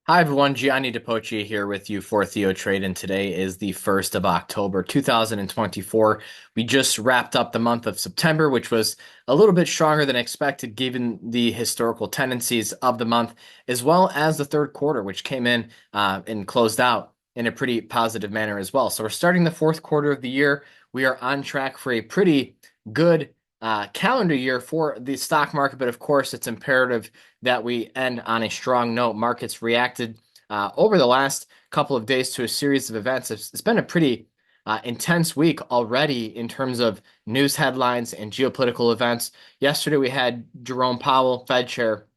Hi everyone, Gianni Depocci here with you for Theo Trade, and today is the 1st of October 2024. We just wrapped up the month of September, which was a little bit stronger than expected given the historical tendencies of the month, as well as the third quarter, which came in and closed out in a pretty positive manner as well. So we're starting the fourth quarter of the year. We are on track for a pretty good calendar year for the stock market, but of course, it's imperative that we end on a strong note. Markets reacted over the last couple of days to a series of events. It's been a pretty intense week already in terms of news headlines and geopolitical events. Yesterday, we had Jerome Powell, Fed chair,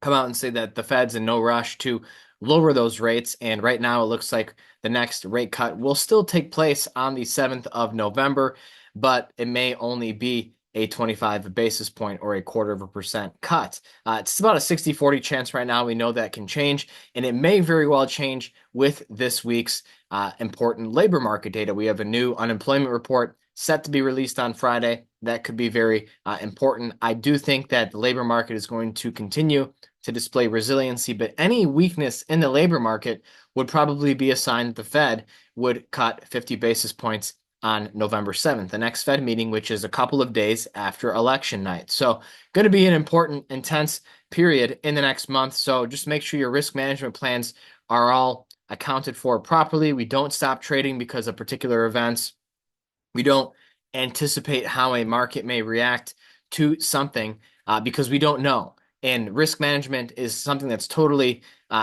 come out and say that the Fed's in no rush to lower those rates. And right now, it looks like the next rate cut will still take place on the 7th of November, but it may only be a 25 basis point or a quarter of a percent cut. It's about a 60-40 chance right now. We know that can change, and it may very well change with this week's important labor market data. We have a new unemployment report set to be released on Friday. That could be very important. I do think that the labor market is going to continue to display resiliency, but any weakness in the labor market would probably be a sign that the Fed would cut 50 basis points on November 7th, the next Fed meeting, which is a couple of days after election night. So, going to be an important, intense period in the next month. So, just make sure your risk management plans are all accounted for properly. We don't stop trading because of particular events. We don't anticipate how a market may react to something because we don't know. And risk management is something that's totally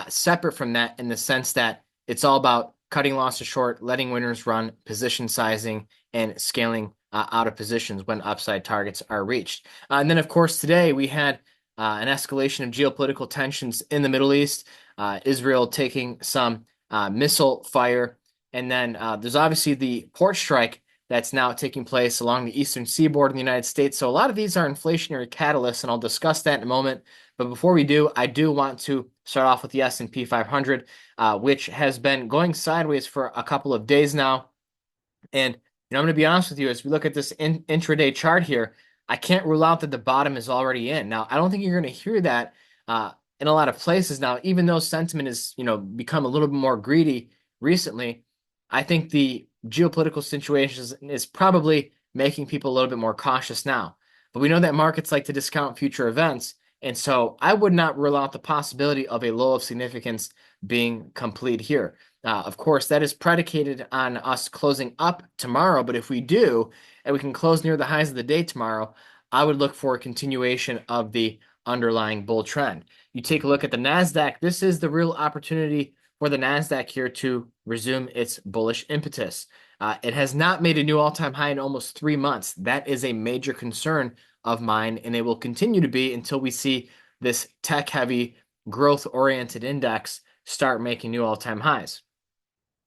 separate from that in the sense that it's all about cutting losses short, letting winners run, position sizing, and scaling out of positions when upside targets are reached. And then, of course, today we had an escalation of geopolitical tensions in the Middle East, Israel taking some missile fire. And then there's obviously the port strike that's now taking place along the eastern seaboard in the United States. So a lot of these are inflationary catalysts, and I'll discuss that in a moment. But before we do, I do want to start off with the S&P 500, which has been going sideways for a couple of days now. And I'm going to be honest with you, as we look at this intraday chart here, I can't rule out that the bottom is already in. Now, I don't think you're going to hear that in a lot of places now, even though sentiment has, become a little bit more greedy recently. I think the geopolitical situation is probably making people a little bit more cautious now. But we know that markets like to discount future events. And so I would not rule out the possibility of a low of significance being complete here. Of course, that is predicated on us closing up tomorrow. But if we do, and we can close near the highs of the day tomorrow, I would look for a continuation of the underlying bull trend. You take a look at the NASDAQ, this is the real opportunity for the NASDAQ here to resume its bullish impetus. It has not made a new all-time high in almost 3 months. That is a major concern of mine, and it will continue to be until we see this tech-heavy, growth-oriented index start making new all-time highs.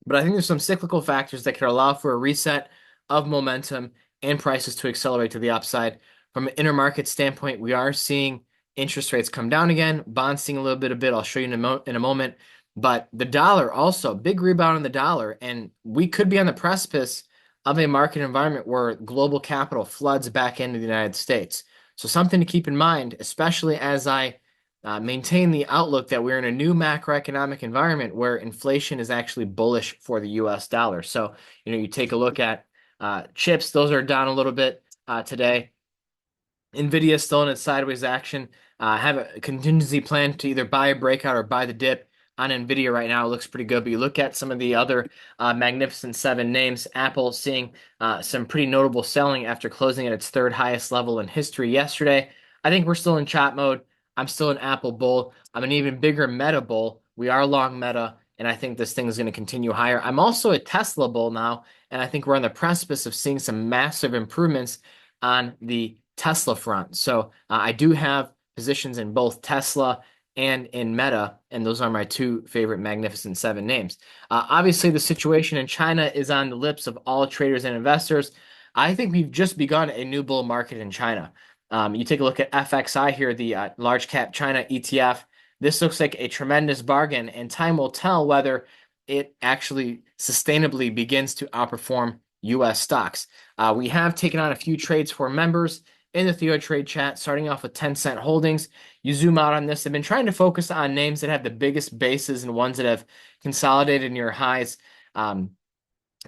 But I think there's some cyclical factors that could allow for a reset of momentum and prices to accelerate to the upside. From an intermarket standpoint, we are seeing interest rates come down again, bonds seeing a little bit. I'll show you in a moment. But the dollar also, big rebound in the dollar, and we could be on the precipice of a market environment where global capital floods back into the United States. So something to keep in mind, especially as I maintain the outlook that we're in a new macroeconomic environment where inflation is actually bullish for the US dollar. So, you take a look at chips, those are down a little bit today. Nvidia still in its sideways action. Have a contingency plan to either buy a breakout or buy the dip on Nvidia right now. It looks pretty good, but you look at some of the other Magnificent Seven names. Apple seeing some pretty notable selling after closing at its third highest level in history yesterday. I think we're still in chop mode. I'm still an Apple bull. I'm an even bigger Meta bull. We are long Meta, and I think this thing is going to continue higher. I'm also a Tesla bull now, and I think we're on the precipice of seeing some massive improvements on the Tesla front. So I do have positions in both Tesla and in Meta, and those are my two favorite Magnificent Seven names. Obviously, the situation in China is on the lips of all traders and investors. I think we've just begun a new bull market in China. You take a look at FXI here, the large cap China ETF. This looks like a tremendous bargain, and time will tell whether it actually sustainably begins to outperform U.S. stocks. We have taken on a few trades for members, in the Theo Trade chat, starting off with Tencent Holdings. You zoom out on this. I've been trying to focus on names that have the biggest bases and ones that have consolidated near highs, and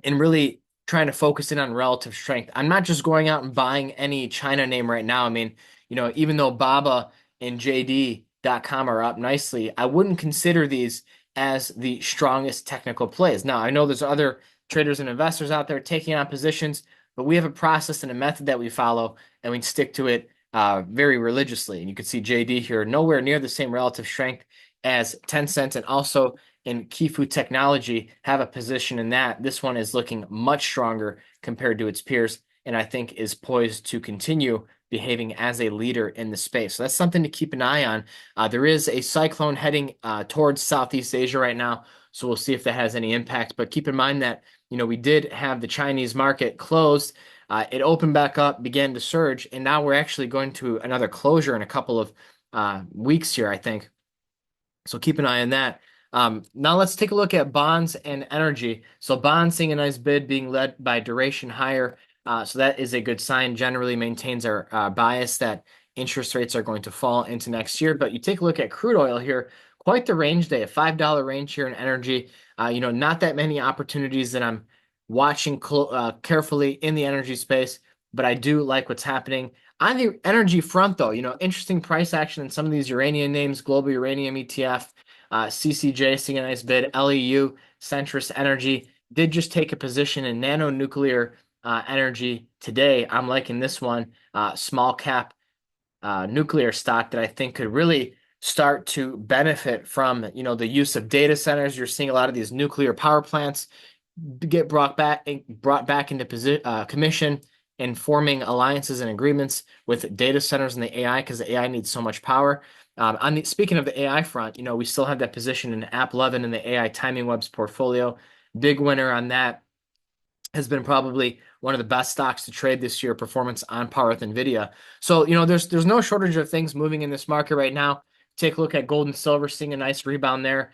really trying to focus in on relative strength. I'm not just going out and buying any China name right now. I mean, even though BABA and JD.com are up nicely, I wouldn't consider these as the strongest technical plays. Now, I know there's other traders and investors out there taking on positions, but we have a process and a method that we follow, and we stick to it very religiously. And you can see JD here, nowhere near the same relative strength as Tencent, and also in Kifu Technology have a position in that. This one is looking much stronger compared to its peers, and I think is poised to continue behaving as a leader in the space. So that's something to keep an eye on. There is a cyclone heading towards Southeast Asia right now, so we'll see if that has any impact. But keep in mind that we did have the Chinese market closed. It opened back up, began to surge, and now we're actually going to another closure in a couple of weeks here, I think. So keep an eye on that. Now let's take a look at bonds and energy. So bonds seeing a nice bid being led by duration higher. So that is a good sign, generally maintains our bias that interest rates are going to fall into next year. But you take a look at crude oil here, quite the range day, a $5 range here in energy. Not that many opportunities that I'm watching carefully in the energy space, but I do like what's happening. On the energy front, though, interesting price action in some of these uranium names, Global Uranium ETF, CCJ seeing a nice bid, LEU, Centrus Energy did just take a position in nano nuclear energy today. I'm liking this one, small cap nuclear stock that I think could really start to benefit from, the use of data centers. You're seeing a lot of these nuclear power plants get brought back into commission and forming alliances and agreements with data centers and the AI, because the AI needs so much power. Speaking of the AI front, we still have that position in AppLovin in the AI Timing Webs portfolio. Big winner on that has been probably one of the best stocks to trade this year, performance on par with NVIDIA. So, there's no shortage of things moving in this market right now. Take a look at gold and silver, seeing a nice rebound there.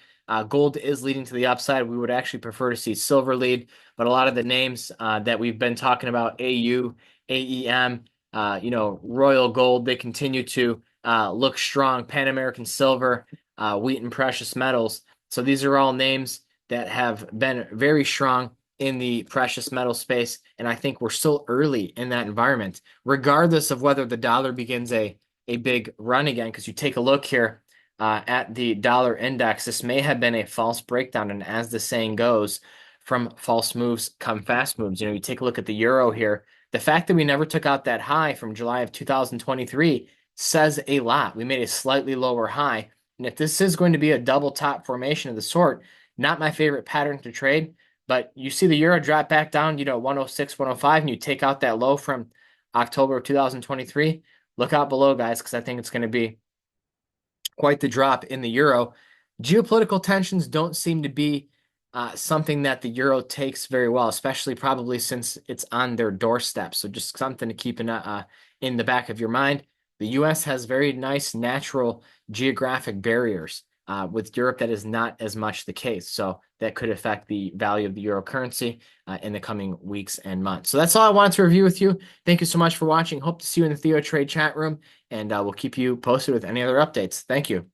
Gold is leading to the upside. We would actually prefer to see silver lead, but a lot of the names that we've been talking about, AU, AEM, Royal Gold, they continue to look strong. Pan American Silver, Wheaton Precious Metals. So these are all names that have been very strong in the precious metal space, and I think we're still early in that environment, regardless of whether the dollar begins a big run again. Because you take a look here at the dollar index, this may have been a false breakdown, and as the saying goes, from false moves come fast moves. You take a look at the euro here. The fact that we never took out that high from July of 2023 says a lot. We made a slightly lower high, and if this is going to be a double top formation of the sort, not my favorite pattern to trade. But you see the euro drop back down, 106, 105, and you take out that low from October of 2023. Look out below, guys, because I think it's going to be quite the drop in the euro. Geopolitical tensions don't seem to be something that the euro takes very well, especially probably since it's on their doorstep. So just something to keep in the back of your mind. The U.S. has very nice natural geographic barriers. With Europe, that is not as much the case. So that could affect the value of the euro currency in the coming weeks and months. So that's all I wanted to review with you. Thank you so much for watching. Hope to see you in the Theo Trade chat room, and we'll keep you posted with any other updates. Thank you.